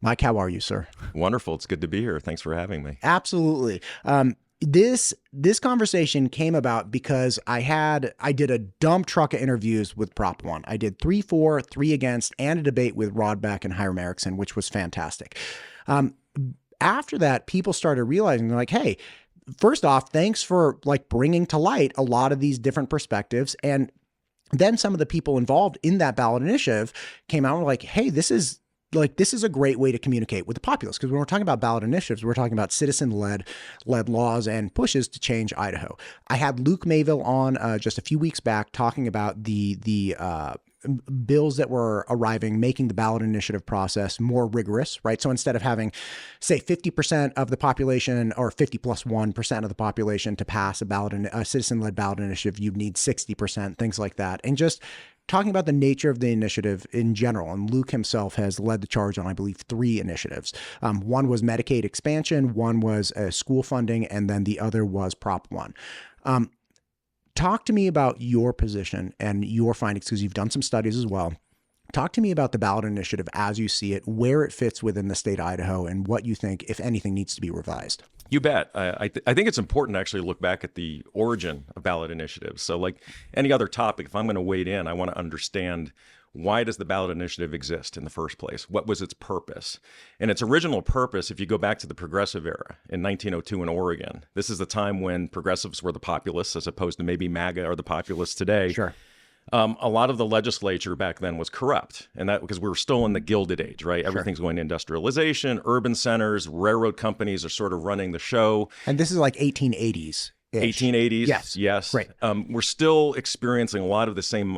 Mike, how are you, sir? Wonderful. It's good to be here. Thanks for having me. Absolutely. This conversation came about because I did a dump truck of interviews with Prop One. I did 3 for, 3 against, and a debate with Rod Beck and Hiram Erickson, which was fantastic. After that, people started realizing, they're like, hey, first off, thanks for like bringing to light a lot of these different perspectives. And then some of the people involved in that ballot initiative came out and were like, hey, this is a great way to communicate with the populace. Because when we're talking about ballot initiatives, we're talking about citizen-led laws and pushes to change Idaho. I had Luke Mayville on just a few weeks back talking about the bills that were arriving, making the ballot initiative process more rigorous, right? So instead of having, say, 50% of the population or 50 plus 1% of the population to pass a citizen-led ballot initiative, you'd need 60%, things like that. And just talking about the nature of the initiative in general. And Luke himself has led the charge on, I believe, 3 initiatives. One was Medicaid expansion, one was school funding, and then the other was Prop 1. Talk to me about your position and your findings, because you've done some studies as well. Talk to me about the ballot initiative as you see it, where it fits within the state of Idaho, and what you think, if anything, needs to be revised. You bet. I think it's important to actually look back at the origin of ballot initiatives. So like any other topic, if I'm going to wade in, I want to understand, why does the ballot initiative exist in the first place? What was its purpose? And its original purpose, if you go back to the progressive era in 1902 in Oregon, this is the time when progressives were the populists as opposed to maybe MAGA or the populists today. Sure. A lot of the legislature back then was corrupt, and that because we were still in the Gilded Age, right? Sure. Everything's going to industrialization, urban centers, railroad companies are sort of running the show. And this is like 1880s. 1880s, yes. Right. We're still experiencing a lot of the same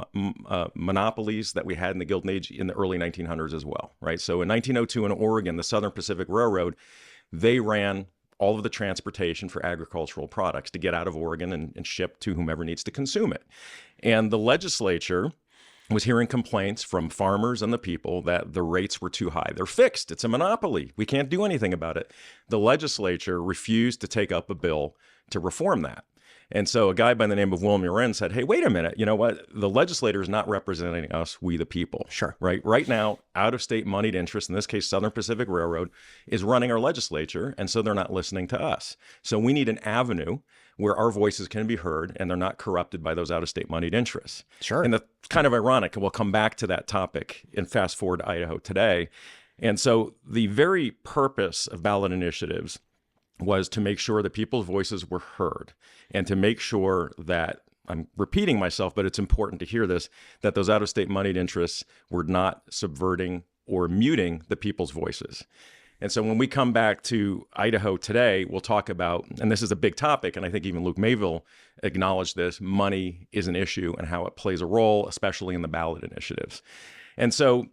monopolies that we had in the Gilded Age in the early 1900s as well, right? So in 1902 in Oregon, the Southern Pacific Railroad, they ran all of the transportation for agricultural products to get out of Oregon and ship to whomever needs to consume it. And the legislature was hearing complaints from farmers and the people that the rates were too high. They're fixed. It's a monopoly. We can't do anything about it. The legislature refused to take up a bill to reform that. And so a guy by the name of William Wren said, hey, wait a minute. You know what? The legislator is not representing us, we the people. Sure. Right? Right now, out-of-state moneyed interest, in this case, Southern Pacific Railroad, is running our legislature, and so they're not listening to us. So we need an avenue where our voices can be heard and they're not corrupted by those out-of-state moneyed interests. Sure. And that's kind of ironic, and we'll come back to that topic and fast forward to Idaho today. And so the very purpose of ballot initiatives was to make sure that people's voices were heard and to make sure that, I'm repeating myself, but it's important to hear this, that those out-of-state moneyed interests were not subverting or muting the people's voices. And so when we come back to Idaho today, we'll talk about, and this is a big topic, and I think even Luke Mayville acknowledged this, money is an issue and how it plays a role, especially in the ballot initiatives. And so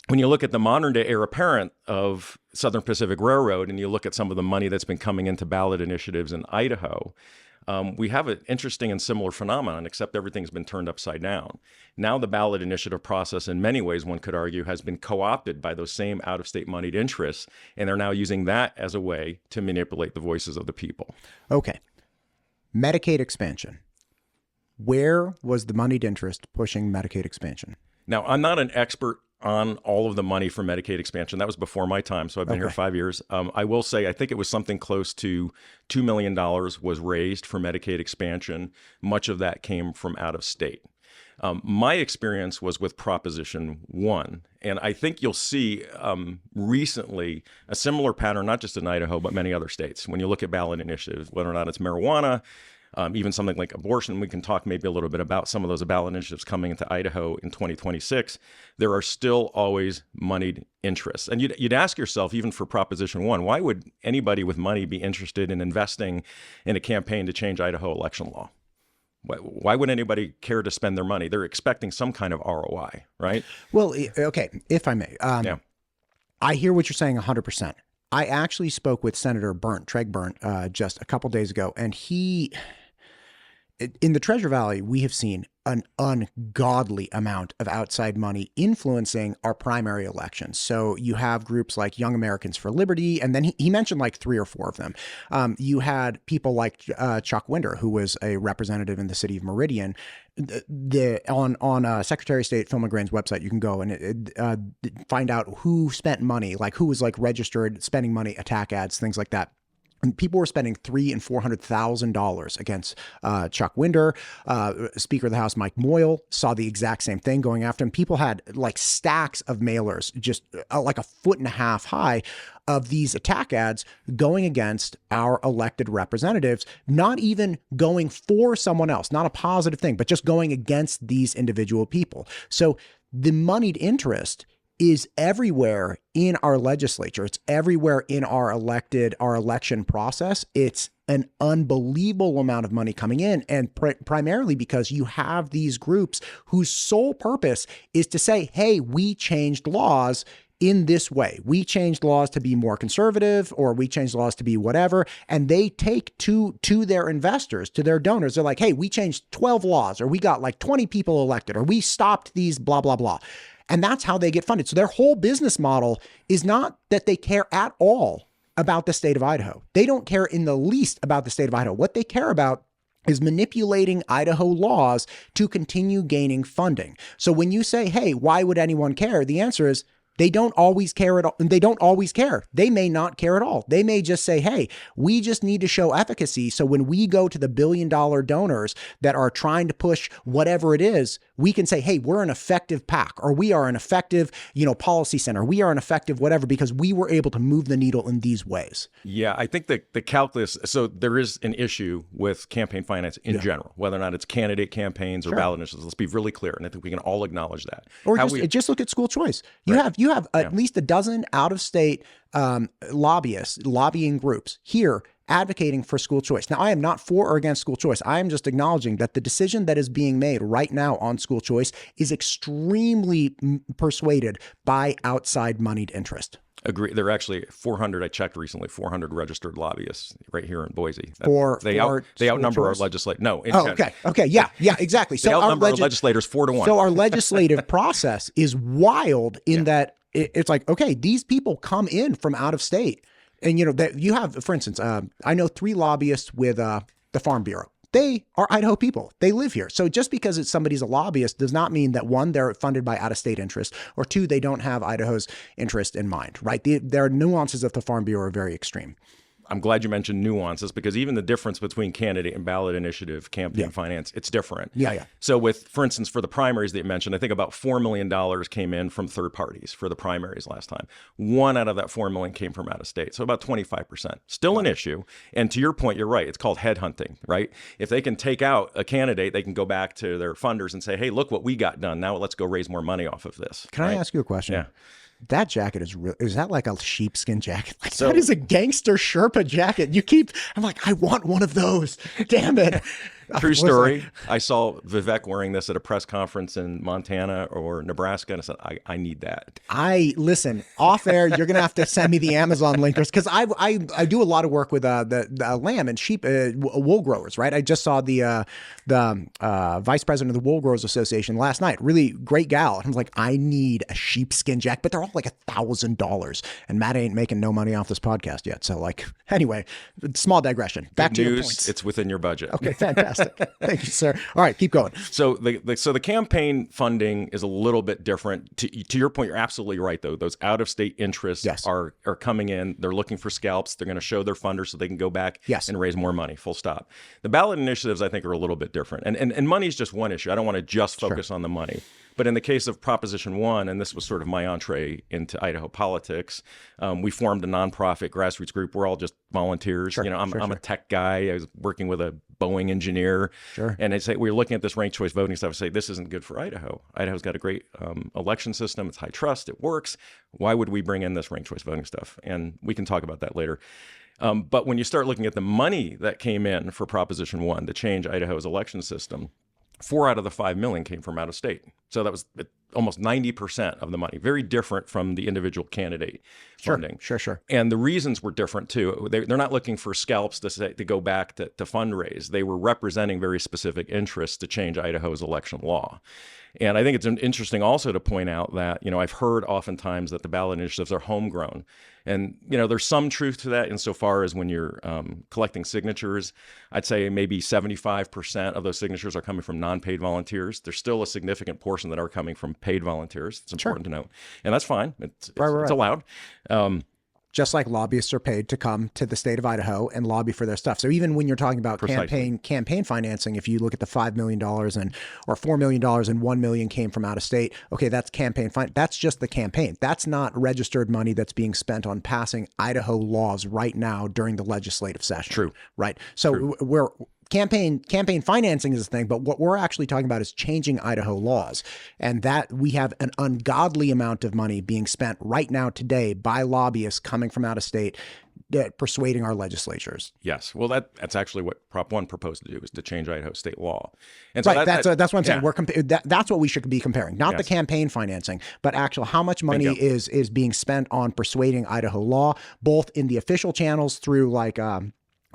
when you look at the modern day heir apparent of Southern Pacific Railroad and you look at some of the money that's been coming into ballot initiatives in Idaho, we have an interesting and similar phenomenon, except everything's been turned upside down. Now the ballot initiative process, in many ways, one could argue, has been co-opted by those same out-of-state moneyed interests, and they're now using that as a way to manipulate the voices of the people. Okay. Medicaid expansion. Where was the moneyed interest pushing Medicaid expansion? Now, I'm not an expert on all of the money for Medicaid expansion. That was before my time, so I've been here 5 years. I will say, I think it was something close to $2 million was raised for Medicaid expansion. Much of that came from out of state. My experience was with Proposition 1, and I think you'll see recently a similar pattern, not just in Idaho, but many other states. When you look at ballot initiatives, whether or not it's marijuana, even something like abortion, we can talk maybe a little bit about some of those ballot initiatives coming into Idaho in 2026. There are still always moneyed interests. And you'd ask yourself, even for Proposition 1, why would anybody with money be interested in investing in a campaign to change Idaho election law? Why would anybody care to spend their money? They're expecting some kind of ROI, right? Well, okay, if I may. I hear what you're saying 100%. I actually spoke with Senator Treg Burnt, just a couple days ago, and in the Treasure Valley, we have seen an ungodly amount of outside money influencing our primary elections. So you have groups like Young Americans for Liberty, and then he mentioned like 3 or 4 of them. You had people like Chuck Winder, who was a representative in the city of Meridian. On Secretary of State Phil McGrain's website, you can go and find out who spent money, like who was like registered spending money, attack ads, things like that. And people were spending $300,000 and $400,000 against Chuck Winder. Speaker of the House Mike Moyle saw the exact same thing going after him. People had like stacks of mailers, just like 1.5 feet high, of these attack ads going against our elected representatives, not even going for someone else, not a positive thing, but just going against these individual people. So the moneyed interest is everywhere in our legislature. It's everywhere in our election process. It's an unbelievable amount of money coming in, and primarily because you have these groups whose sole purpose is to say, hey, we changed laws in this way. We changed laws to be more conservative, or we changed laws to be whatever. And they take to their investors, to their donors. They're like, hey, we changed 12 laws, or we got like 20 people elected, or we stopped these blah, blah, blah. And that's how they get funded. So their whole business model is not that they care at all about the state of Idaho. They don't care in the least about the state of Idaho. What they care about is manipulating Idaho laws to continue gaining funding. So when you say, hey, why would anyone care? The answer is, they don't always care at all. They don't always care. They may not care at all. They may just say, hey, we just need to show efficacy. So when we go to the billion-dollar donors that are trying to push whatever it is, we can say, hey, we're an effective PAC, or we are an effective, policy center. We are an effective whatever, because we were able to move the needle in these ways. Yeah, I think that the calculus, so there is an issue with campaign finance in general, whether or not it's candidate campaigns or ballot initiatives. Let's be really clear. And I think we can all acknowledge that. Or just look at school choice. You have at least a dozen out-of-state lobbyists, lobbying groups here advocating for school choice. Now, I am not for or against school choice. I am just acknowledging that the decision that is being made right now on school choice is extremely persuaded by outside moneyed interest. Agree. There are actually 400, I checked recently, 400 registered lobbyists right here in Boise. They outnumber our legislators. No. Okay. Yeah, exactly. So they outnumber our legislators 4-1. So our legislative process is wild in that it's like, okay, these people come in from out of state. And, that you have, for instance, I know 3 lobbyists with the Farm Bureau. They are Idaho people. They live here. So just because somebody's a lobbyist does not mean that, 1, they're funded by out-of-state interest, or 2, they don't have Idaho's interest in mind, right? Their nuances of the Farm Bureau are very extreme. I'm glad you mentioned nuances, because even the difference between candidate and ballot initiative campaign finance, it's different. Yeah. So for instance, for the primaries that you mentioned, I think about $4 million came in from third parties for the primaries last time. 1 out of that 4 million came from out of state. So about 25%. Still an issue. And to your point, you're right. It's called headhunting, right? If they can take out a candidate, they can go back to their funders and say, hey, look what we got done. Now let's go raise more money off of this. Can I ask you a question? Yeah. That jacket is that like a sheepskin jacket? Like, that is a gangster Sherpa jacket. I'm like, I want one of those. Damn it. True story. I saw Vivek wearing this at a press conference in Montana or Nebraska, and I said, I need that. Listen, off air, you're going to have to send me the Amazon link, because I do a lot of work with the lamb and sheep wool growers, right? I just saw the vice president of the Wool Growers Association last night. Really great gal. And I was like, I need a sheepskin jacket, but they're all like $1,000. And Matt ain't making no money off this podcast yet. So anyway, small digression. Back to your points. It's within your budget. Okay, fantastic. Thank you, sir. All right, keep going. So the campaign funding is a little bit different. To your point, you're absolutely right, though. Those out-of-state interests are coming in. They're looking for scalps. They're going to show their funders so they can go back and raise more money, full stop. The ballot initiatives, I think, are a little bit different. And money is just one issue. I don't want to just focus on the money. But in the case of Proposition 1, and this was sort of my entree into Idaho politics, we formed a nonprofit grassroots group. We're all just volunteers. I'm a tech guy. I was working with a Boeing engineer. And I'd say, we were looking at this ranked choice voting stuff and say, this isn't good for Idaho. Idaho's got a great election system. It's high trust. It works. Why would we bring in this ranked choice voting stuff? And we can talk about that later. But when you start looking at the money that came in for Proposition 1 to change Idaho's election system, 4 out of the 5 million came from out of state. So that was almost 90% of the money, very different from the individual candidate funding. Sure. And the reasons were different too. They're not looking for scalps to go back to fundraise. They were representing very specific interests to change Idaho's election law. And I think it's interesting also to point out that, I've heard oftentimes that the ballot initiatives are homegrown. And, there's some truth to that insofar as when you're collecting signatures, I'd say maybe 75% of those signatures are coming from non-paid volunteers. There's still a significant portion that are coming from paid volunteers. It's important to note. And that's fine. It's allowed. Just like lobbyists are paid to come to the state of Idaho and lobby for their stuff. So even when you're talking about campaign financing, if you look at the $5 million or $4 million and $1 million came from out of state, okay, that's campaign that's just the campaign. That's not registered money that's being spent on passing Idaho laws right now during the legislative session. True. Right. So we're campaign financing is a thing, but what we're actually talking about is changing Idaho laws, and that we have an ungodly amount of money being spent right now today by lobbyists coming from out of state persuading our legislatures. Yes. Well, that's actually what Prop 1 proposed to do, is to change Idaho state law. And so that's what I'm saying. That's what we should be comparing, not the campaign financing, but actual how much money is being spent on persuading Idaho law, both in the official channels through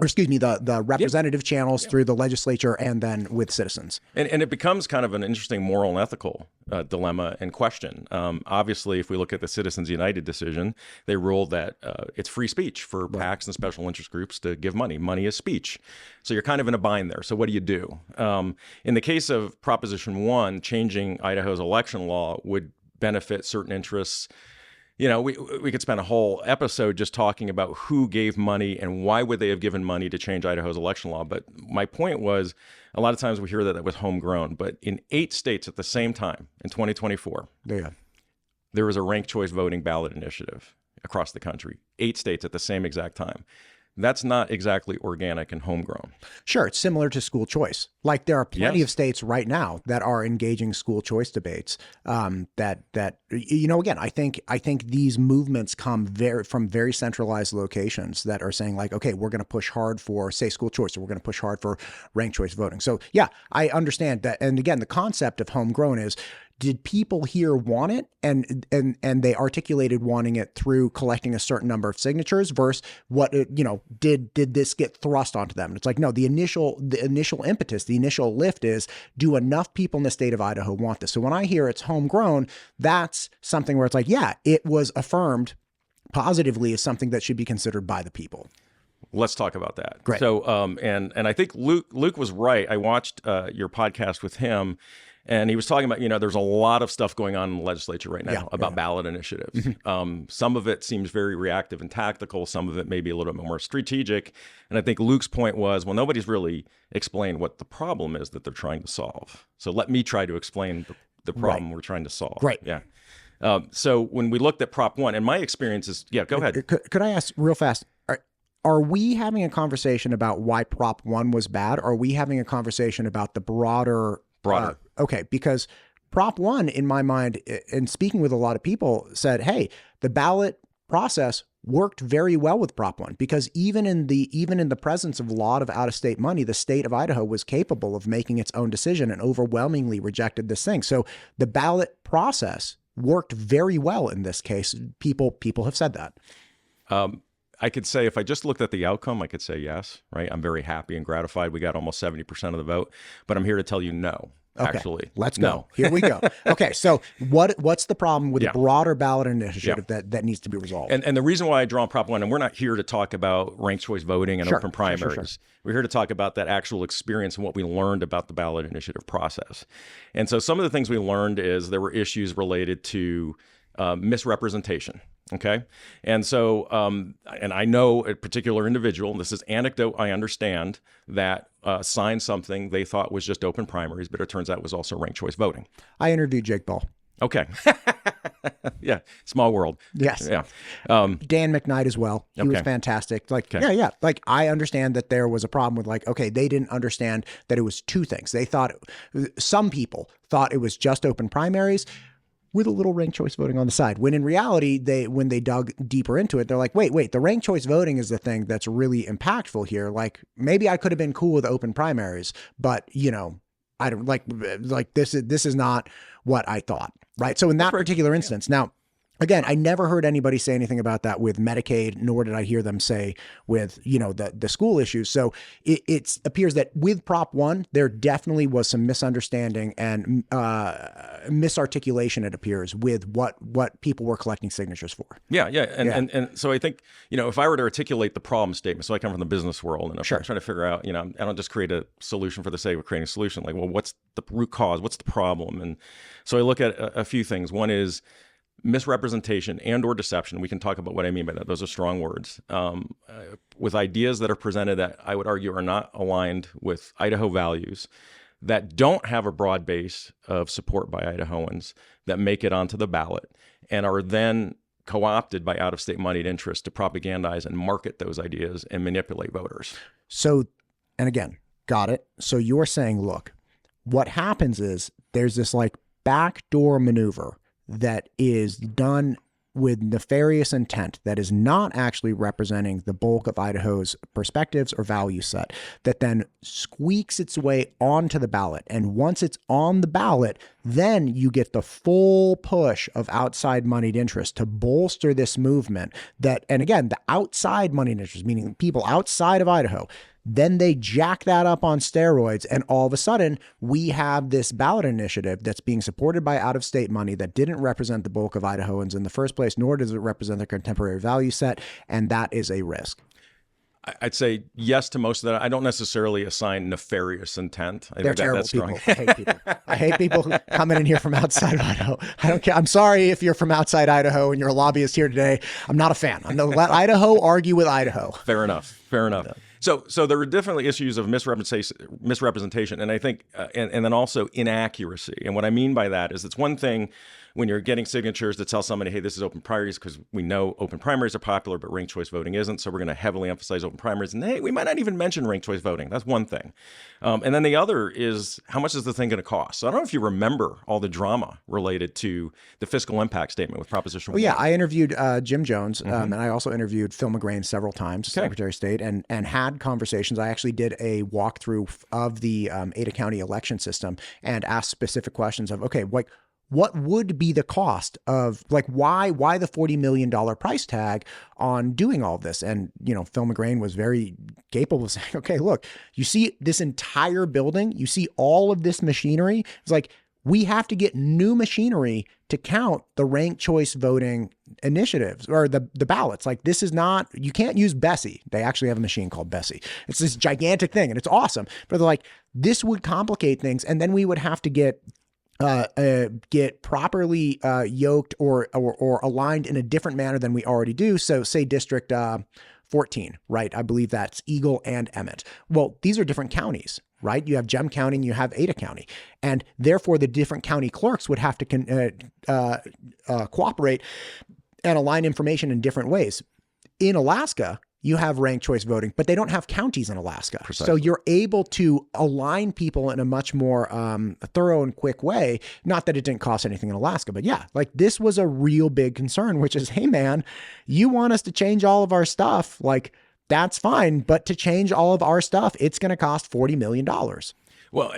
the representative channels through the legislature and then with citizens. And it becomes kind of an interesting moral and ethical dilemma and question. Obviously, if we look at the Citizens United decision, they ruled that it's free speech for PACs and special interest groups to give money. Money is speech. So you're kind of in a bind there. So what do you do? In the case of Proposition 1, changing Idaho's election law would benefit certain interests. We could spend a whole episode just talking about who gave money and why would they have given money to change Idaho's election law. But my point was, a lot of times we hear that it was homegrown, but in 8 states at the same time in 2024, there was a ranked choice voting ballot initiative across the country. 8 states at the same exact time. That's not exactly organic and homegrown. Sure, it's similar to school choice. Like there are plenty of states right now that are engaging school choice debates. Again, I think these movements come from very centralized locations that are saying like, okay, we're going to push hard for, say, school choice, or we're going to push hard for ranked choice voting. So yeah, I understand that. And again, the concept of homegrown is, did people here want it, and they articulated wanting it through collecting a certain number of signatures versus what did this get thrust onto them? And it's like, no, the initial impetus, the initial lift is, do enough people in the state of Idaho want this? So when I hear it's homegrown, that's something where it's like, yeah, it was affirmed positively as something that should be considered by the people. Let's talk about that. Great. So and I think Luke was right. I watched your podcast with him. And he was talking about, there's a lot of stuff going on in the legislature right now about ballot initiatives. Some of it seems very reactive and tactical. Some of it may be a little bit more strategic. And I think Luke's point was, well, nobody's really explained what the problem is that they're trying to solve. So let me try to explain the problem we're trying to solve. Right. Yeah. So when we looked at Prop 1, and my experience is, go ahead. Could I ask real fast? Are we having a conversation about why Prop 1 was bad? Or are we having a conversation about the broader? Okay, because Prop 1, in my mind, and speaking with a lot of people, said, hey, the ballot process worked very well with Prop 1, because even in the presence of a lot of out-of-state money, the state of Idaho was capable of making its own decision and overwhelmingly rejected this thing. So the ballot process worked very well in this case. People have said that. I could say, if I just looked at the outcome, I could say yes, right? I'm very happy and gratified. We got almost 70% of the vote, but I'm here to tell you no. Okay, actually, let's go. No. Here we go. Okay, so what's the problem with the broader ballot initiative that needs to be resolved? And the reason why I draw on Prop 1, and we're not here to talk about ranked choice voting and open primaries. Sure. We're here to talk about that actual experience and what we learned about the ballot initiative process. And so some of the things we learned is there were issues related to misrepresentation. Okay. And so, and I know a particular individual, and this is anecdote, I understand, that signed something they thought was just open primaries, but it turns out it was also ranked choice voting. I interviewed Jake Ball. Okay. Yeah. Small world. Yes. Yeah. Dan McKnight as well. He was fantastic. Like, yeah. Like, I understand that there was a problem with, like, okay, they didn't understand that it was two things. They thought, some people thought it was just open primaries with a little ranked choice voting on the side, when in reality, when they dug deeper into it, they're like, wait, the ranked choice voting is the thing that's really impactful here. Like, maybe I could have been cool with open primaries, but I don't like this is not what I thought. Right. So in that particular instance, now, again, I never heard anybody say anything about that with Medicaid, nor did I hear them say with, the school issues. So it appears that with Prop 1, there definitely was some misunderstanding and misarticulation, it appears, with what people were collecting signatures for. Yeah. And so I think, if I were to articulate the problem statement, so I come from the business world, and if I'm trying to figure out, I don't just create a solution for the sake of creating a solution. Like, well, what's the root cause? What's the problem? And so I look at a few things. One is misrepresentation and or deception. We can talk about what I mean by that. Those are strong words. With ideas that are presented that I would argue are not aligned with Idaho values, that don't have a broad base of support by Idahoans, that make it onto the ballot and are then co-opted by out-of-state moneyed interests to propagandize and market those ideas and manipulate voters. So, and again, got it. So you're saying, look, what happens is there's this like backdoor maneuver that is done with nefarious intent, that is not actually representing the bulk of Idaho's perspectives or value set, that then squeaks its way onto the ballot. And once it's on the ballot, then you get the full push of outside moneyed interest to bolster this movement that, and again, the outside moneyed interest, meaning people outside of Idaho, then they jack that up on steroids, and all of a sudden we have this ballot initiative that's being supported by out-of-state money that didn't represent the bulk of Idahoans in the first place, nor does it represent their contemporary value set, and that is a risk. I'd say yes to most of that. I don't necessarily assign nefarious intent. They're terrible people. I hate people. I hate people coming in here from outside of Idaho. I don't care. I'm sorry if you're from outside Idaho and you're a lobbyist here today. I'm not a fan. I'm going to let Idaho argue with Idaho. Fair enough. Yeah. So there were definitely issues of misrepresentation, and I think, and then also inaccuracy. And what I mean by that is, it's one thing when you're getting signatures to tell somebody, hey, this is open primaries, because we know open primaries are popular, but ranked choice voting isn't. So we're going to heavily emphasize open primaries. And hey, we might not even mention ranked choice voting. That's one thing. And then the other is, how much is the thing going to cost? So I don't know if you remember all the drama related to the fiscal impact statement with Proposition 1. Yeah, I interviewed Jim Jones, and I also interviewed Phil McGrain several times, Secretary of State, and had conversations. I actually did a walkthrough of the Ada County election system and asked specific questions of, okay, like, what would be the cost of, like, why the $40 million price tag on doing all of this? And, Phil McGrain was very capable of saying, okay, look, you see this entire building, you see all of this machinery. It's like, we have to get new machinery to count the ranked choice voting initiatives or the ballots. Like, this is not, you can't use Bessie. They actually have a machine called Bessie. It's this gigantic thing and it's awesome. But they're like, this would complicate things. And then we would have to get properly yoked or aligned in a different manner than we already do. So say District 14, right? I believe that's Eagle and Emmett. Well, these are different counties, right? You have Gem County and you have Ada County. And therefore, the different county clerks would have to cooperate and align information in different ways. In Alaska, you have ranked choice voting, but they don't have counties in Alaska. Precisely. So you're able to align people in a much more thorough and quick way. Not that it didn't cost anything in Alaska, but yeah, like, this was a real big concern, which is, hey man, you want us to change all of our stuff? Like, that's fine. But to change all of our stuff, it's going to cost $40 million. Well,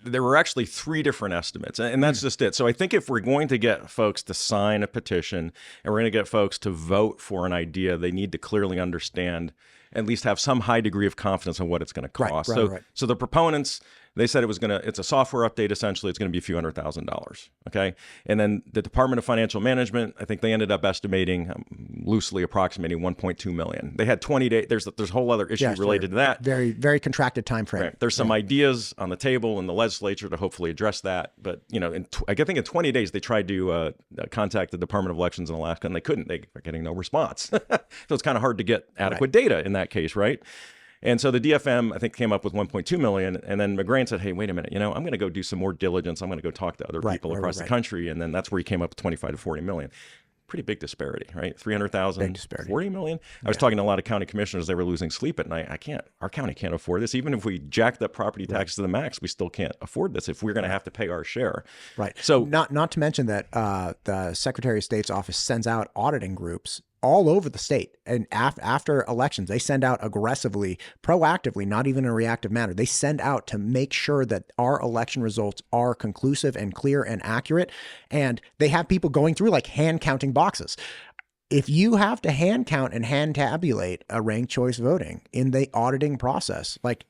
there were actually 3 different estimates, and that's just it. So I think if we're going to get folks to sign a petition and we're going to get folks to vote for an idea, they need to clearly understand, at least have some high degree of confidence in what it's going to cost. Right. So the proponents, they said it's a software update, essentially. It's going to be a few $100,000, okay? And then the Department of Financial Management, I think they ended up estimating, loosely approximating $1.2 million. They had 20 days. There's a whole other issue related to that. Very, very contracted time frame. Right. There's some ideas on the table in the legislature to hopefully address that. But, I think in 20 days, they tried to contact the Department of Elections in Alaska, and they couldn't. They are getting no response. So it's kind of hard to get adequate data in that case, right? And so the DFM, I think, came up with $1.2 million. And then McGrain said, hey, wait a minute, I'm going to go do some more diligence. I'm going to go talk to other people across the country. And then that's where he came up with 25 to 40 million. Pretty big disparity, right? 300,000, 40 million. I was talking to a lot of county commissioners. They were losing sleep at night. Our county can't afford this. Even if we jacked up property taxes to the max, we still can't afford this if we're going to have to pay our share. Right. So not to mention that the Secretary of State's office sends out auditing groups all over the state. And after elections, they send out aggressively, proactively, not even in a reactive manner. They send out to make sure that our election results are conclusive and clear and accurate. And they have people going through like hand counting boxes. If you have to hand count and hand tabulate a ranked choice voting in the auditing process, like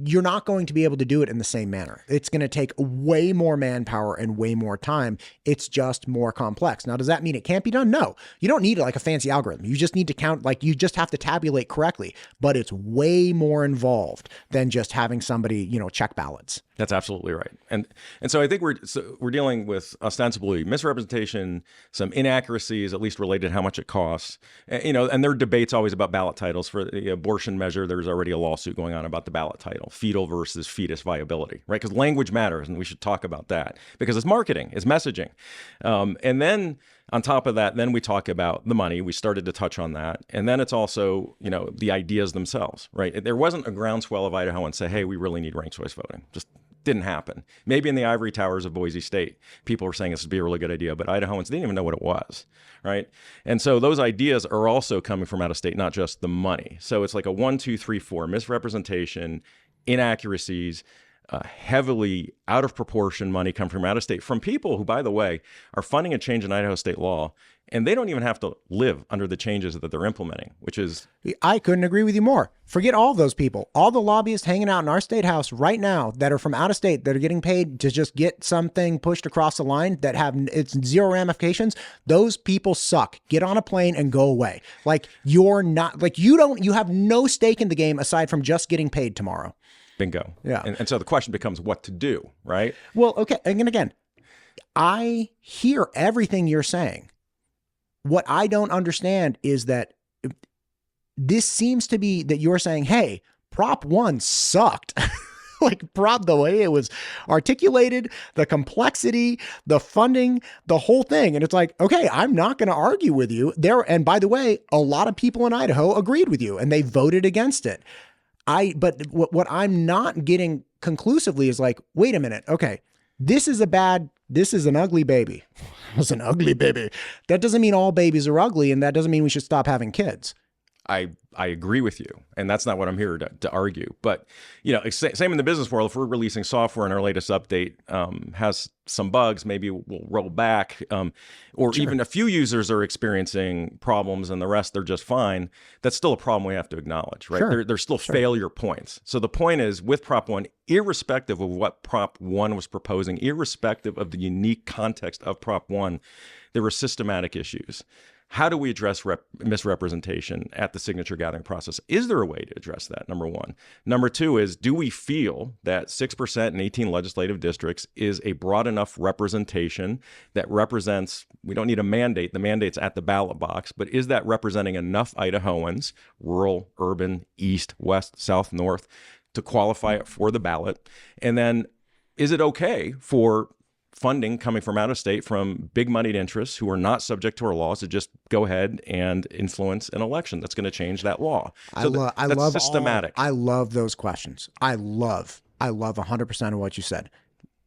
you're not going to be able to do it in the same manner. It's going to take way more manpower and way more time. It's just more complex. Now, does that mean it can't be done? No, you don't need like a fancy algorithm. You just need to count, like you just have to tabulate correctly, but it's way more involved than just having somebody, check ballots. That's absolutely right. And so I think we're dealing with ostensibly misrepresentation, some inaccuracies, at least related to how much it costs. And there are debates always about ballot titles. For the abortion measure, there's already a lawsuit going on about the ballot title, fetal versus fetus viability, right? Because language matters, and we should talk about that because it's marketing, it's messaging. And then on top of that, then we talk about the money. We started to touch on that. And then it's also, the ideas themselves, right? There wasn't a groundswell of Idahoans say, hey, we really need ranked choice voting. Just didn't happen. Maybe in the ivory towers of Boise State, people were saying this would be a really good idea, but Idahoans didn't even know what it was, right? And so those ideas are also coming from out of state, not just the money. So it's like a 1, 2, 3, 4 misrepresentation, inaccuracies, heavily out of proportion money come from out of state from people who, by the way, are funding a change in Idaho state law, and they don't even have to live under the changes that they're implementing, which is... I couldn't agree with you more. Forget all of those people. All the lobbyists hanging out in our state house right now that are from out of state, that are getting paid to just get something pushed across the line that have it's zero ramifications. Those people suck. Get on a plane and go away. Like you're not, like you have no stake in the game aside from just getting paid tomorrow. Bingo. Yeah. And so the question becomes what to do, right? Well, okay. And again, I hear everything you're saying. What I don't understand is that this seems to be that you're saying, hey, Prop 1 sucked. Like the way it was articulated, the complexity, the funding, the whole thing. And it's like, okay, I'm not going to argue with you there. And by the way, a lot of people in Idaho agreed with you and they voted against it. But what I'm not getting conclusively is like, wait a minute. Okay, this is an ugly baby. It's an ugly baby. That doesn't mean all babies are ugly. And that doesn't mean we should stop having kids. I agree with you. And that's not what I'm here to argue. But, same in the business world. If we're releasing software and our latest update has some bugs, maybe we'll roll back. Or Sure. even a few users are experiencing problems and the rest, they're just fine. That's still a problem we have to acknowledge, right? Sure. There's still Sure. failure points. So the point is with Prop 1, irrespective of what Prop 1 was proposing, irrespective of the unique context of Prop 1, there were systematic issues. How do we address misrepresentation at the signature gathering process? Is there a way to address that? Number one. Number two is, do we feel that 6% in 18 legislative districts is a broad enough representation that represents, we don't need a mandate, the mandate's at the ballot box, but is that representing enough Idahoans, rural, urban, east, west, south, north, to qualify it for the ballot? And then is it okay for funding coming from out of state from big moneyed interests who are not subject to our laws to just go ahead and influence an election that's going to change that law? So that's systematic. I love those questions. I love 100% of what you said.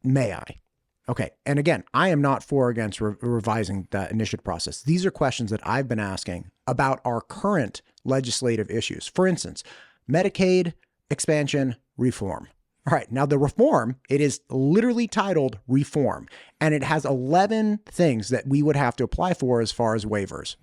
May I? Okay. And again, I am not for or against revising that initiative process. These are questions that I've been asking about our current legislative issues. For instance, Medicaid expansion reform. All right. Now the reform, it is literally titled reform, and it has 11 things that we would have to apply for as far as waivers,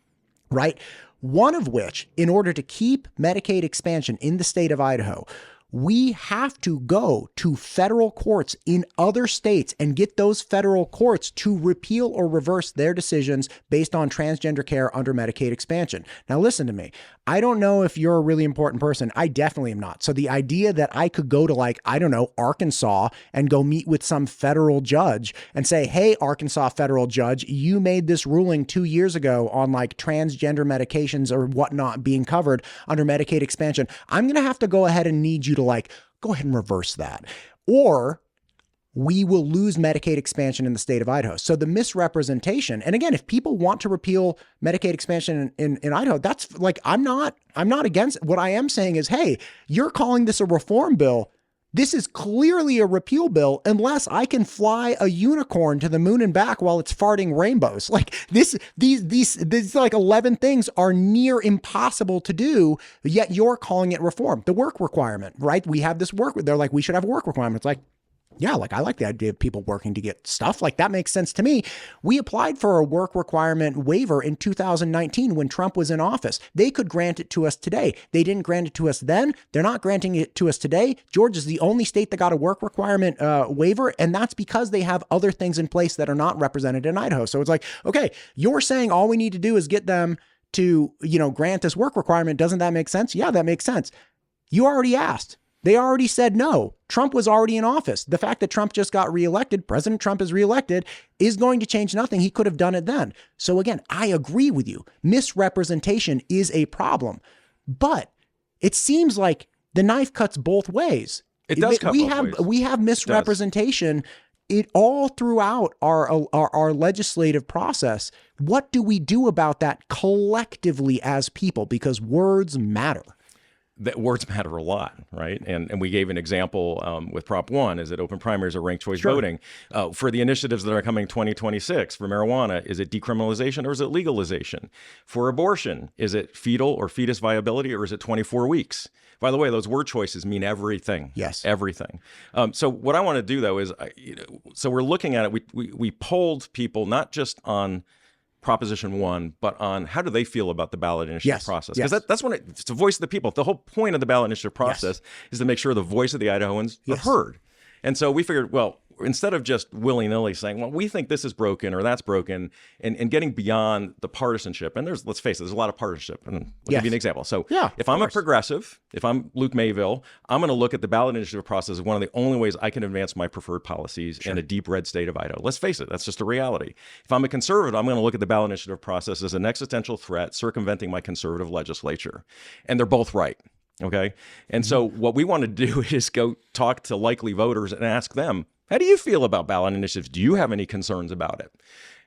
right? One of which, in order to keep Medicaid expansion in the state of Idaho, we have to go to federal courts in other states and get those federal courts to repeal or reverse their decisions based on transgender care under Medicaid expansion. Now, listen to me. I don't know if you're a really important person. I definitely am not. So the idea that I could go to Arkansas and go meet with some federal judge and say, hey, Arkansas federal judge, you made this ruling 2 years ago on transgender medications or whatnot being covered under Medicaid expansion. I'm going to have to go ahead and need you to go ahead and reverse that, or we will lose Medicaid expansion in the state of Idaho. So the misrepresentation, and again, if people want to repeal Medicaid expansion in Idaho, that's I'm not against it. What I am saying is, hey, you're calling this a reform bill. this is clearly a repeal bill unless I can fly a unicorn to the moon and back while it's farting rainbows. Like these like 11 things are near impossible to do, yet you're calling it reform. The work requirement, right? We have this work. They're like, we should have a work requirement. It's like, yeah, like I like the idea of people working to get stuff. Like that makes sense to me. We applied for a work requirement waiver in 2019 when Trump was in office. They could grant it to us today. They didn't grant it to us then. They're not granting it to us today. Georgia's the only state that got a work requirement waiver, and that's because they have other things in place that are not represented in Idaho. So it's like, okay, you're saying all we need to do is get them to, grant this work requirement. Doesn't that make sense? Yeah, that makes sense. You already asked. They already said no. Trump was already in office. The fact that Trump just got reelected, President Trump is reelected, is going to change nothing. He could have done it then. So again, I agree with you. Misrepresentation is a problem. But it seems like the knife cuts both ways. It does cut both ways. We have misrepresentation all throughout our legislative process. What do we do about that collectively as people? Because words matter. That words matter a lot, right? And we gave an example with Prop 1, is it open primaries or ranked choice voting? For the initiatives that are coming 2026, for marijuana, is it decriminalization or is it legalization? For abortion, is it fetal or fetus viability or is it 24 weeks? By the way, those word choices mean everything. Yes. Everything. So what I want to do, though, is, so we're looking at it, we polled people not just on Proposition 1, but on how do they feel about the ballot initiative process? Because that's when it's the voice of the people. The whole point of the ballot initiative process is to make sure the voice of the Idahoans are heard. And so we figured, well, instead of just willy-nilly saying, well, we think this is broken or that's broken, and getting beyond the partisanship, and let's face it, there's a lot of partisanship. And I'll give you an example. So if I'm a progressive, if I'm Luke Mayville, I'm going to look at the ballot initiative process as one of the only ways I can advance my preferred policies in a deep red state of Idaho. Let's face it, that's just a reality. If I'm a conservative, I'm going to look at the ballot initiative process as an existential threat circumventing my conservative legislature. And they're both right. Okay. And so what we want to do is go talk to likely voters and ask them, how do you feel about ballot initiatives? Do you have any concerns about it?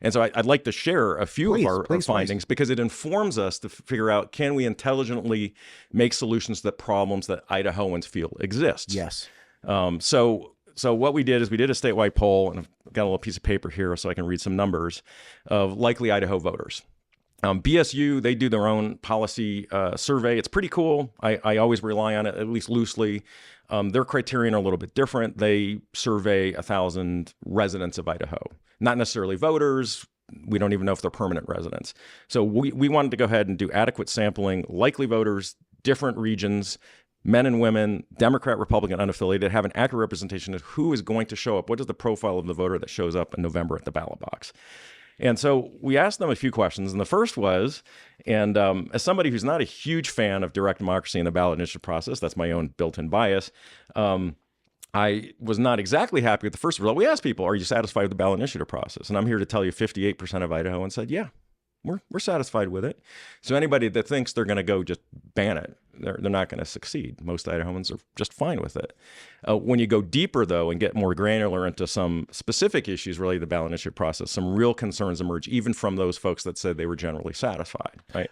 And so I'd like to share a few of our findings because it informs us to figure out, can we intelligently make solutions to problems that Idahoans feel exist? Yes. So what we did is we did a statewide poll, and I've got a little piece of paper here so I can read some numbers of likely Idaho voters. BSU, they do their own policy survey. It's pretty cool. I always rely on it, at least loosely. Their criterion are a little bit different. They survey 1,000 residents of Idaho, not necessarily voters. We don't even know if they're permanent residents. So we wanted to go ahead and do adequate sampling, likely voters, different regions, men and women, Democrat, Republican, unaffiliated, have an accurate representation of who is going to show up. What is the profile of the voter that shows up in November at the ballot box? And so we asked them a few questions. And the first was, and as somebody who's not a huge fan of direct democracy in the ballot initiative process, that's my own built-in bias, I was not exactly happy with the first result. We asked people, are you satisfied with the ballot initiative process? And I'm here to tell you 58% of Idahoans said, yeah, we're satisfied with it. So anybody that thinks they're going to go just ban it, they're not going to succeed. Most Idahoans are just fine with it. When you go deeper, though, and get more granular into some specific issues related to the ballot initiative process, some real concerns emerge, even from those folks that said they were generally satisfied, right?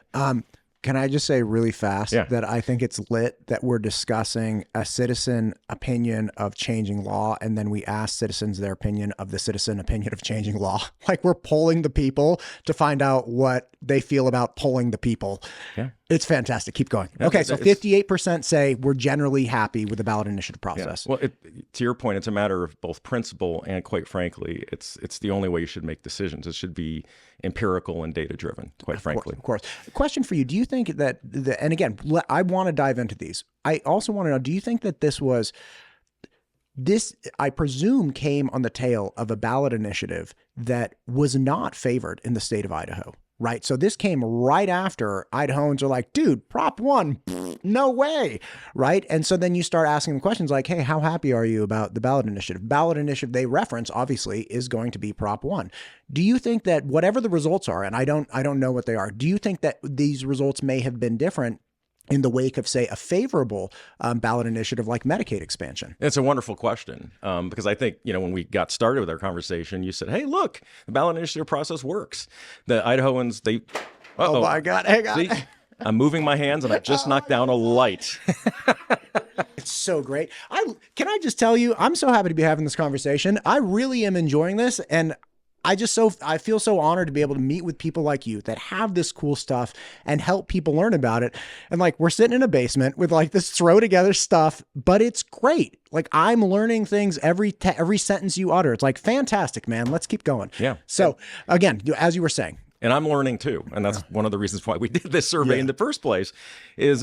Can I just say really fast that I think it's lit that we're discussing a citizen opinion of changing law, and then we ask citizens their opinion of the citizen opinion of changing law. Like we're polling the people to find out what they feel about polling the people. Yeah. It's fantastic. Keep going. Okay, so 58% say we're generally happy with the ballot initiative process. Yeah. Well, to your point, it's a matter of both principle and, quite frankly, it's the only way you should make decisions. It should be empirical and data-driven, quite frankly. Of course. Question for you. Do you think that, and again, I want to dive into these. I also want to know, do you think that this, I presume, came on the tail of a ballot initiative that was not favored in the state of Idaho? Right. So this came right after Idahoans are like, dude, Prop 1, no way. Right. And so then you start asking them questions like, hey, how happy are you about the ballot initiative? Ballot initiative they reference, obviously, is going to be Prop 1. Do you think that whatever the results are, and I don't know what they are, do you think that these results may have been different in the wake of, say, a favorable ballot initiative like Medicaid expansion? It's a wonderful question because I think, when we got started with our conversation, you said, hey, look, the ballot initiative process works. The Idahoans, oh my God, hang on. See, I'm moving my hands and I just knocked down a light. It's so great. Can I just tell you, I'm so happy to be having this conversation. I really am enjoying this, and I feel so honored to be able to meet with people like you that have this cool stuff and help people learn about it. And like, we're sitting in a basement with like this throw together stuff, but it's great. Like, I'm learning things every sentence you utter. It's like, fantastic, man. Let's keep going. Yeah. So again, as you were saying, and I'm learning too. And that's one of the reasons why we did this survey in the first place is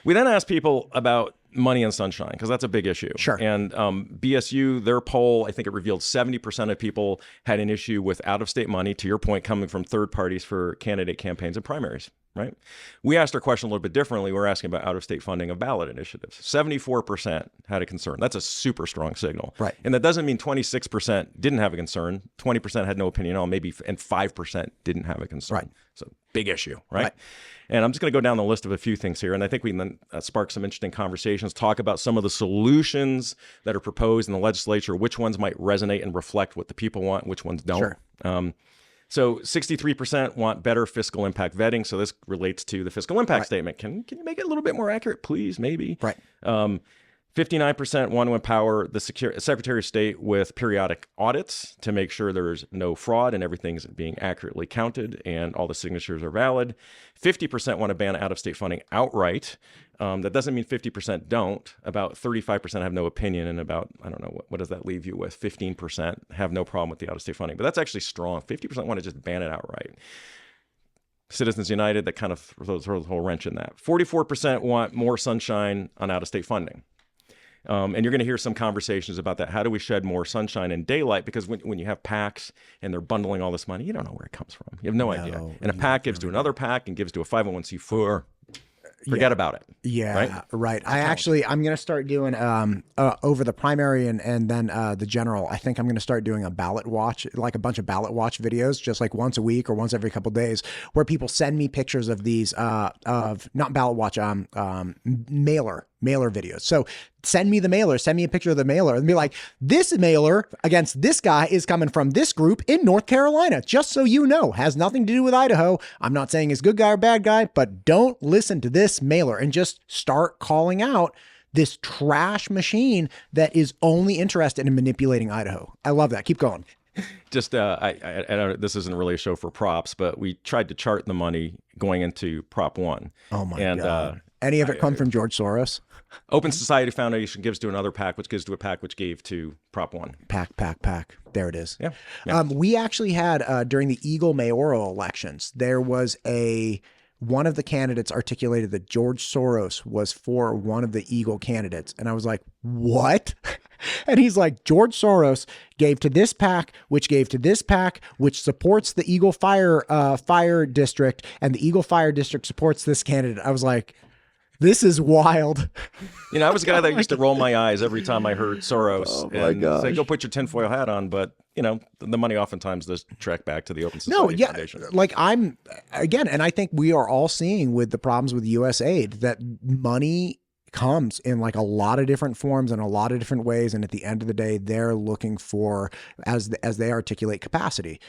we then asked people about money and sunshine, because that's a big issue. Sure. And BSU, their poll, I think it revealed 70% of people had an issue with out-of-state money, to your point, coming from third parties for candidate campaigns and primaries, right? We asked our question a little bit differently. We're asking about out-of-state funding of ballot initiatives. 74% had a concern. That's a super strong signal. Right. And that doesn't mean 26% didn't have a concern. 20% had no opinion at all, maybe, and 5% didn't have a concern. Right. So big issue, right? And I'm just going to go down the list of a few things here. And I think we can then spark some interesting conversations, talk about some of the solutions that are proposed in the legislature, which ones might resonate and reflect what the people want, which ones don't. Sure. So 63% want better fiscal impact vetting. So this relates to the fiscal impact statement. Can you make it a little bit more accurate, please? Maybe. Right. 59% want to empower the Secretary of State with periodic audits to make sure there's no fraud and everything's being accurately counted and all the signatures are valid. 50% want to ban out-of-state funding outright. That doesn't mean 50% don't. About 35% have no opinion, and about, I don't know, what does that leave you with? 15% have no problem with the out-of-state funding. But that's actually strong. 50% want to just ban it outright. Citizens United, that kind of throws the whole wrench in that. 44% want more sunshine on out-of-state funding. And you're going to hear some conversations about that. How do we shed more sunshine and daylight? Because when you have PACs and they're bundling all this money, you don't know where it comes from. You have no idea. And a PAC gives to another PAC and gives to a 501c4. Forget about it. Yeah, right. I'm going to start doing over the primary and then the general. I think I'm going to start doing a ballot watch, like a bunch of ballot watch videos, just like once a week or once every couple of days, where people send me pictures of these of not ballot watch, mailer videos. So send me the mailer, send me a picture of the mailer and be like, this mailer against this guy is coming from this group in North Carolina. Just so you know, has nothing to do with Idaho. I'm not saying he's good guy or bad guy, but don't listen to this mailer and just start calling out this trash machine that is only interested in manipulating Idaho. I love that. Keep going. Just, I don't, this isn't really a show for props, but we tried to chart the money going into Prop 1. Oh my God. Any of it come from George Soros? Open Society Foundation gives to another PAC, which gives to a PAC, which gave to Prop 1. PAC. There it is. Yeah. We actually had, during the Eagle mayoral elections, there was one of the candidates articulated that George Soros was for one of the Eagle candidates. And I was like, what? And he's like, George Soros gave to this PAC, which gave to this PAC, which supports the Eagle Fire District, and the Eagle Fire District supports this candidate. I was like, this is wild. You know, I was a guy that used to roll my eyes every time I heard Soros and say, go put your tinfoil hat on. But, you know, the money oftentimes does track back to the Open Society Foundation. Like and I think we are all seeing with the problems with U.S. aid that money comes in like a lot of different forms and a lot of different ways. And at the end of the day, they're looking for, as they articulate, capacity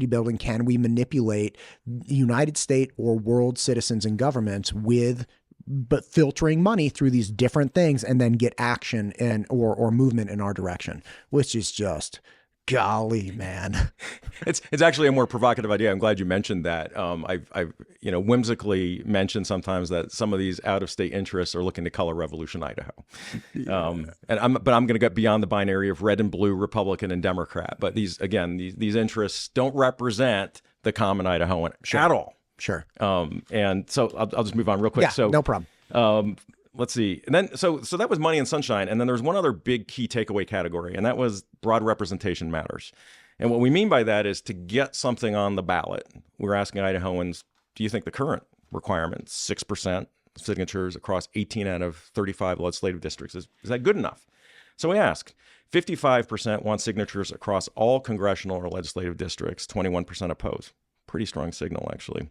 building. Can we manipulate United States or world citizens and governments but filtering money through these different things and then get action and or movement in our direction, which is just, golly, man. It's actually a more provocative idea. I'm glad you mentioned that. I've whimsically mentioned sometimes that some of these out-of-state interests are looking to color revolution Idaho. But I'm going to get beyond the binary of red and blue, Republican and Democrat. But these interests don't represent the common Idahoan at all. Sure. And so I'll just move on real quick. Yeah, so no problem. Let's see. And then so that was money and sunshine. And then there's one other big key takeaway category, and that was broad representation matters. And what we mean by that is to get something on the ballot, we're asking Idahoans, do you think the current requirement, 6% signatures across 18 out of 35 legislative districts, is that good enough? So we asked. 55% want signatures across all congressional or legislative districts, 21% oppose. Pretty strong signal, actually.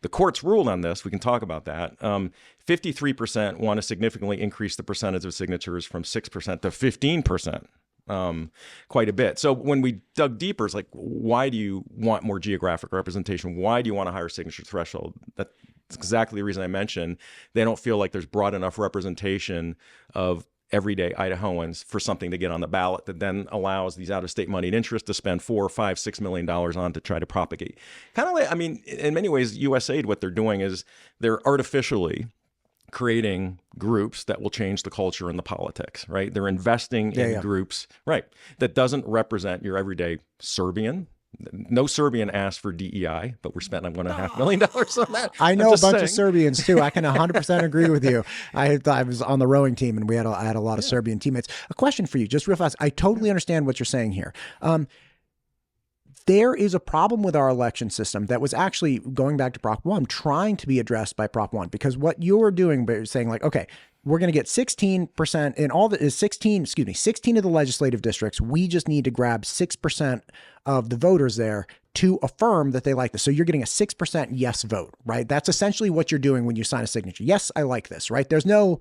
The courts ruled on this. We can talk about that. 53% want to significantly increase the percentage of signatures from 6% to 15%, quite a bit. So when we dug deeper, it's like, why do you want more geographic representation? Why do you want a higher signature threshold? That's exactly the reason I mentioned. They don't feel like there's broad enough representation of everyday Idahoans for something to get on the ballot that then allows these out-of-state moneyed interests to spend $4, $5, $6 million on to try to propagate. Kind of like, I mean, in many ways, USAID, what they're doing is they're artificially creating groups that will change the culture and the politics, right? They're investing in groups, right, that doesn't represent your everyday Serbian. No Serbian asked for DEI, but we're spending $1.5 million on that. I know a bunch of Serbians too. I can 100% agree with you. I was on the rowing team, and I had a lot of Serbian teammates. A question for you, just real fast. I totally understand what you're saying here. There is a problem with our election system that was actually, going back to Prop 1, trying to be addressed by Prop 1, because what you're doing by saying like, okay, we're going to get 16% in all the 16 of the legislative districts. We just need to grab 6% of the voters there to affirm that they like this. So you're getting a 6% yes vote, right? That's essentially what you're doing when you sign a signature. Yes, I like this, right? There's no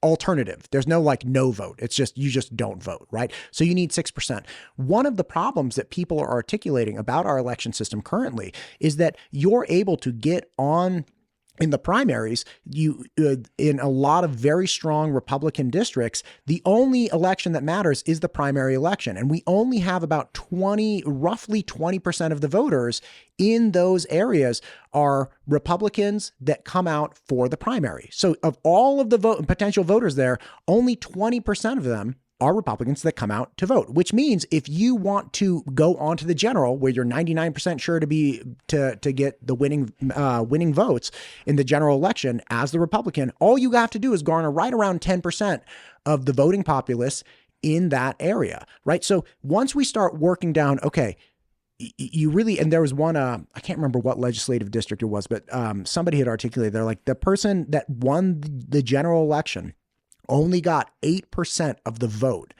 alternative. There's no like no vote. It's just, you just don't vote, right? So you need 6%. One of the problems that people are articulating about our election system currently is that you're able to get on in the primaries, in a lot of very strong Republican districts, the only election that matters is the primary election. And we only have about roughly 20% of the voters in those areas are Republicans that come out for the primary. So of all of the potential voters there, only 20% of them are Republicans that come out to vote, which means if you want to go on to the general, where you're 99% sure to get the winning votes in the general election as the Republican, all you have to do is garner right around 10% of the voting populace in that area, right? So once we start working down, okay, you really, and there was one, I can't remember what legislative district it was, but somebody had articulated, they're like, the person that won the general election only got 8% of the vote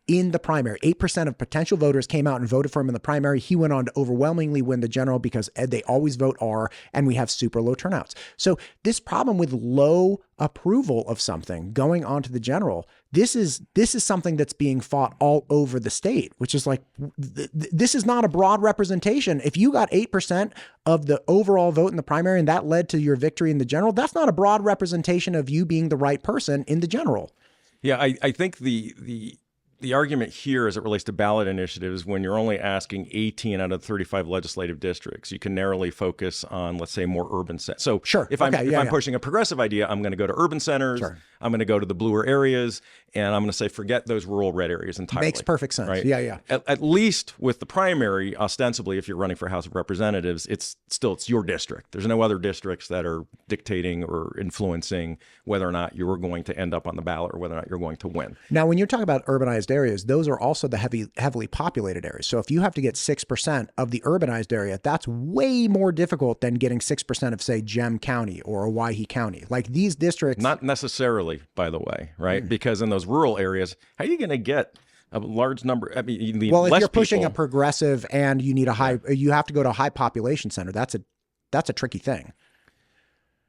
in the primary. 8% of potential voters came out and voted for him in the primary. He went on to overwhelmingly win the general because they always vote R, and we have super low turnouts. So this problem with low approval of something going on to the general, this is something that's being fought all over the state, which is like, this is not a broad representation. If you got 8% of the overall vote in the primary and that led to your victory in the general, that's not a broad representation of you being the right person in the general. Yeah, I think the argument here as it relates to ballot initiatives, when you're only asking 18 out of 35 legislative districts, you can narrowly focus on, let's say, more urban centers. So sure. If I'm pushing a progressive idea, I'm going to go to urban centers, sure. I'm going to go to the bluer areas, and I'm going to say, forget those rural red areas entirely. Makes perfect sense. Right? Yeah. At least with the primary, ostensibly, if you're running for House of Representatives, it's your district. There's no other districts that are dictating or influencing whether or not you're going to end up on the ballot or whether or not you're going to win. Now, when you're talking about urbanized areas, those are also the heavily populated areas. So if you have to get 6% of the urbanized area, that's way more difficult than getting 6% of, say, Gem County or Owyhee County. Like these districts. Not necessarily, by the way, right? Because in those rural areas, how are you going to get a large number? I mean, if you're pushing a progressive and you need you have to go to a high population center. That's a tricky thing.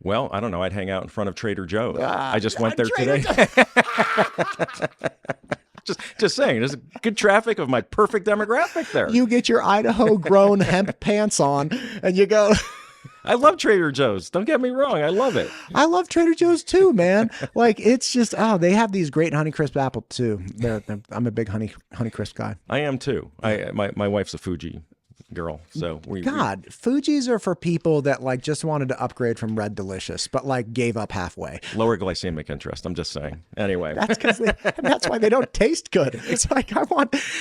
Well, I don't know. I'd hang out in front of Trader Joe's. I just went there today. Just saying, there's good traffic of my perfect demographic there. You get your Idaho grown hemp pants on and you go. I love Trader Joe's. Don't get me wrong. I love it. I love Trader Joe's too, man. Like it's just, they have these great Honeycrisp apple too. I'm a big Honeycrisp guy. I am too. My wife's a Fuji girl. So Fuji's are for people that like just wanted to upgrade from Red Delicious, but like gave up halfway. Lower glycemic interest. I'm just saying. Anyway, that's why they don't taste good. It's like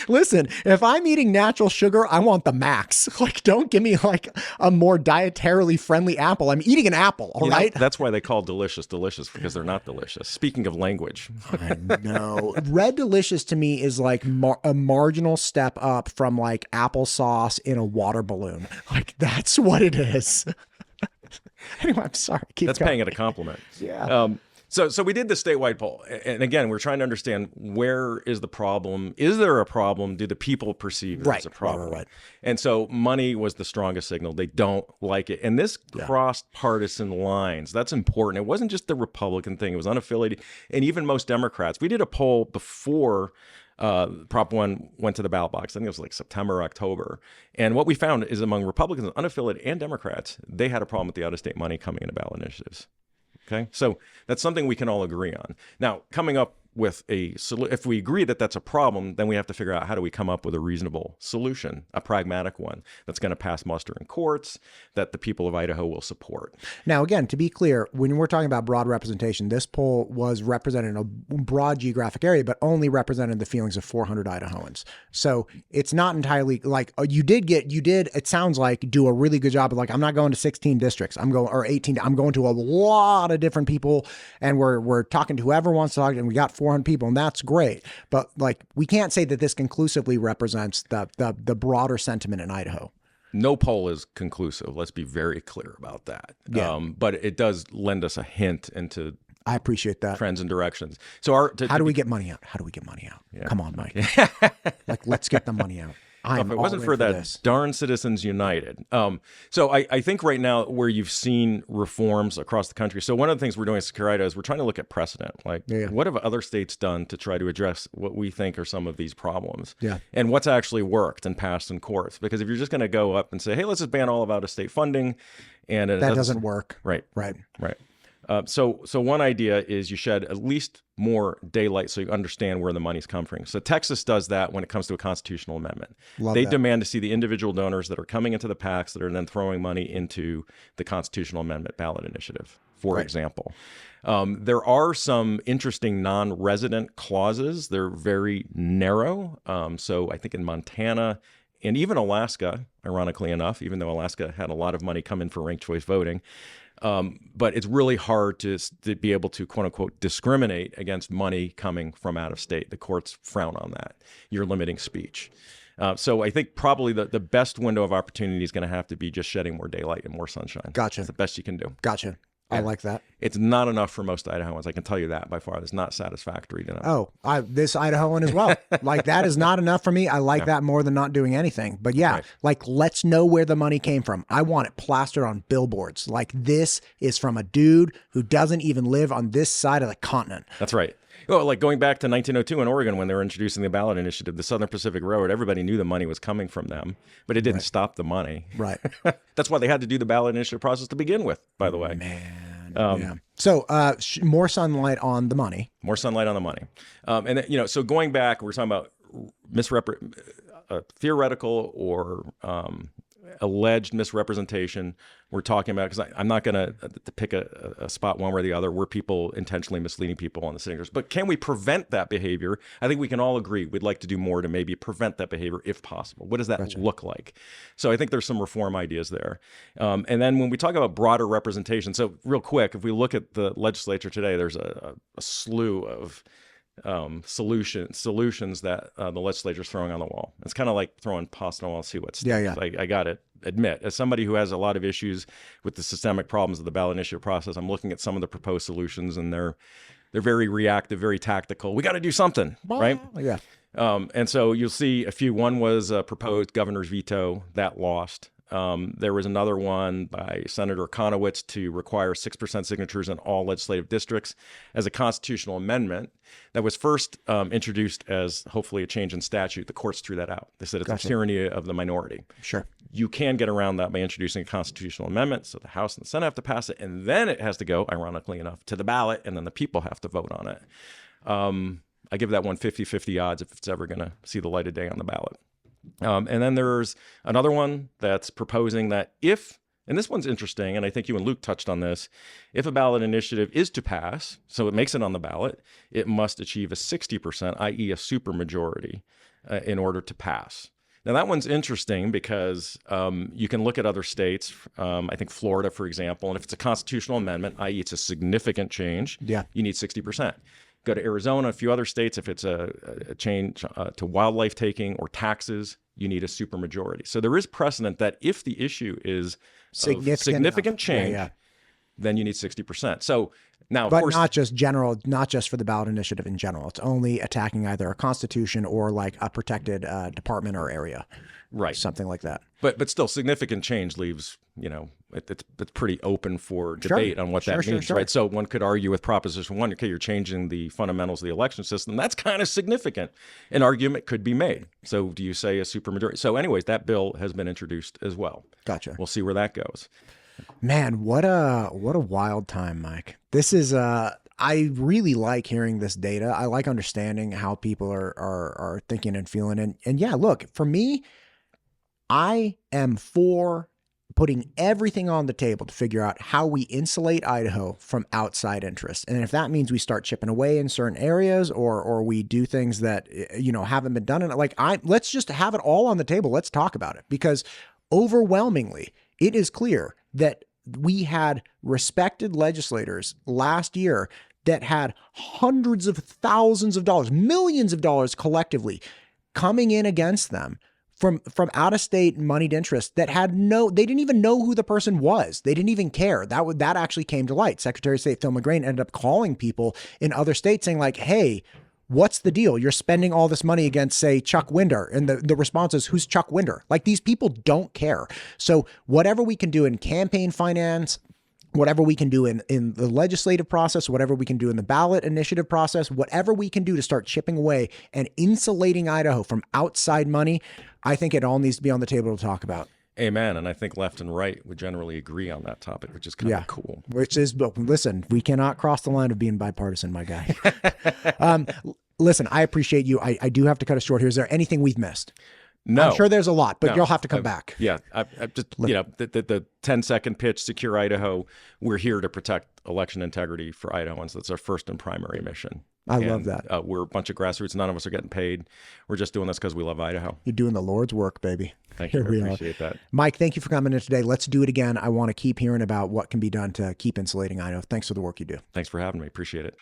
listen, if I'm eating natural sugar, I want the max. Like, don't give me like a more dietarily friendly apple. I'm eating an apple. All right. That's why they call delicious because they're not delicious. Speaking of language, I know Red Delicious to me is like a marginal step up from like applesauce in a water balloon. Like that's what it is. Anyway, I'm sorry. That's paying it a compliment. Yeah. So we did the statewide poll, and again, we're trying to understand, where is the problem? Is there a problem? Do the people perceive there's a problem? Right. And so money was the strongest signal. They don't like it, and this crossed partisan lines. That's important. It wasn't just the Republican thing. It was unaffiliated, and even most Democrats. We did a poll before Prop 1 went to the ballot box. I think it was like September or October. And what we found is among Republicans, unaffiliated, and Democrats, they had a problem with the out-of-state money coming into ballot initiatives. Okay, so that's something we can all agree on. Now, coming up with if we agree that that's a problem, then we have to figure out how do we come up with a reasonable solution, a pragmatic one that's going to pass muster in courts that the people of Idaho will support. Now, again, to be clear, when we're talking about broad representation, this poll was representing a broad geographic area, but only represented the feelings of 400 Idahoans. So it's not entirely like you did, it sounds like, do a really good job of like, I'm not going to 16 districts, or 18, I'm going to a lot of different people, and we're talking to whoever wants to talk, and we got 400 people, and that's great. But like, we can't say that this conclusively represents the broader sentiment in Idaho. No poll is conclusive. Let's be very clear about that. Yeah. But it does lend us a hint into I appreciate that. trends and directions. So how do we get money out? How do we get money out? Yeah. Come on, Mike. Like, let's get the money out. If it wasn't for that darn Citizens United. So I think right now where you've seen reforms across the country. So one of the things we're doing at Secure Idaho is we're trying to look at precedent. Like, what have other states done to try to address what we think are some of these problems? Yeah. And what's actually worked and passed in courts? Because if you're just going to go up and say, hey, let's just ban all of out-of-state funding, and that doesn't work. Right. Right. Right. So one idea is you shed at least more daylight so you understand where the money's come from. So Texas does that when it comes to a constitutional amendment. They demand to see the individual donors that are coming into the PACs that are then throwing money into the constitutional amendment ballot initiative, for example. There are some interesting non-resident clauses. They're very narrow. So I think in Montana and even Alaska, ironically enough, even though Alaska had a lot of money come in for ranked choice voting, but it's really hard to be able to, quote unquote, discriminate against money coming from out of state. The courts frown on that. You're limiting speech. So I think probably the best window of opportunity is going to have to be just shedding more daylight and more sunshine. Gotcha. That's the best you can do. Gotcha. I like that. It's not enough for most Idahoans. I can tell you that by far. It's not satisfactory to them. Oh, this Idahoan as well. Like, that is not enough for me. I like that more than not doing anything. But yeah, like, let's know where the money came from. I want it plastered on billboards. Like, this is from a dude who doesn't even live on this side of the continent. That's right. Well, like going back to 1902 in Oregon when they were introducing the ballot initiative, the Southern Pacific Railroad, everybody knew the money was coming from them, but it didn't stop the money. Right. That's why they had to do the ballot initiative process to begin with, by the way. Man. Yeah. So more sunlight on the money. More sunlight on the money. And then, so going back, we're talking about theoretical or alleged misrepresentation. We're talking about, because I'm not going to pick a spot one way or the other where people intentionally misleading people on the signatures. But can we prevent that behavior? I think we can all agree we'd like to do more to maybe prevent that behavior if possible. What does that look like? So I think there's some reform ideas there. And then when we talk about broader representation, so real quick, if we look at the legislature today, there's a slew of solutions that the legislature's throwing on the wall. It's kind of like throwing pasta on the wall, see what sticks. Yeah. I got to admit, as somebody who has a lot of issues with the systemic problems of the ballot initiative process, I'm looking at some of the proposed solutions, and they're very reactive, very tactical. We got to do something, right? Yeah. And so you'll see a few. One was a proposed governor's veto that lost. There was another one by Senator Conowitz to require 6% signatures in all legislative districts as a constitutional amendment that was first introduced as hopefully a change in statute. The courts threw that out. They said it's a tyranny of the minority. Sure. You can get around that by introducing a constitutional amendment. So the House and the Senate have to pass it, and then it has to go, ironically enough, to the ballot, and then the people have to vote on it. I give that one 50-50 odds if it's ever going to see the light of day on the ballot. And then there's another one that's proposing that if, and this one's interesting, and I think you and Luke touched on this, if a ballot initiative is to pass, so it makes it on the ballot, it must achieve a 60%, i.e. a supermajority, in order to pass. Now, that one's interesting because you can look at other states, I think Florida, for example, and if it's a constitutional amendment, i.e. it's a significant change, you need 60%. Go to Arizona, a few other states, if it's a change to wildlife taking or taxes, you need a supermajority. So there is precedent that if the issue is significant change, then you need 60%. So now, of course, not just for the ballot initiative in general. It's only attacking either a constitution or like a protected department or area. Right. Something like that. But still, significant change leaves, it's pretty open for debate on what that means, right? So one could argue with Proposition 1, okay, you're changing the fundamentals of the election system. That's kind of significant. An argument could be made. So do you say a supermajority? So anyways, that bill has been introduced as well. Gotcha. We'll see where that goes. Man, what a wild time, Mike. This is I really like hearing this data. I like understanding how people are thinking and feeling. And yeah, look, for me, I am for putting everything on the table to figure out how we insulate Idaho from outside interest. And if that means we start chipping away in certain areas, or we do things that, haven't been done, let's just have it all on the table. Let's talk about it, because overwhelmingly it is clear that we had respected legislators last year that had hundreds of thousands of dollars, millions of dollars collectively coming in against them from out-of-state moneyed interest that had they didn't even know who the person was. They didn't even care. That actually came to light. Secretary of State Phil McGrain ended up calling people in other states saying like, hey, what's the deal? You're spending all this money against, say, Chuck Winder. And the response is, who's Chuck Winder? Like, these people don't care. So whatever we can do in campaign finance, whatever we can do in the legislative process, whatever we can do in the ballot initiative process, whatever we can do to start chipping away and insulating Idaho from outside money, I think it all needs to be on the table to talk about. Amen. And I think left and right would generally agree on that topic, which is kind of cool. But listen, we cannot cross the line of being bipartisan, my guy. Listen, I appreciate you. I do have to cut it short here. Is there anything we've missed? No. I'm sure there's a lot, but you'll have to come back. Yeah. I just, the 10-second pitch, Secure Idaho, we're here to protect election integrity for Idahoans. That's our first and primary mission. I love that. We're a bunch of grassroots. None of us are getting paid. We're just doing this because we love Idaho. You're doing the Lord's work, baby. Thank you. I appreciate that. Mike, thank you for coming in today. Let's do it again. I want to keep hearing about what can be done to keep insulating Idaho. Thanks for the work you do. Thanks for having me. Appreciate it.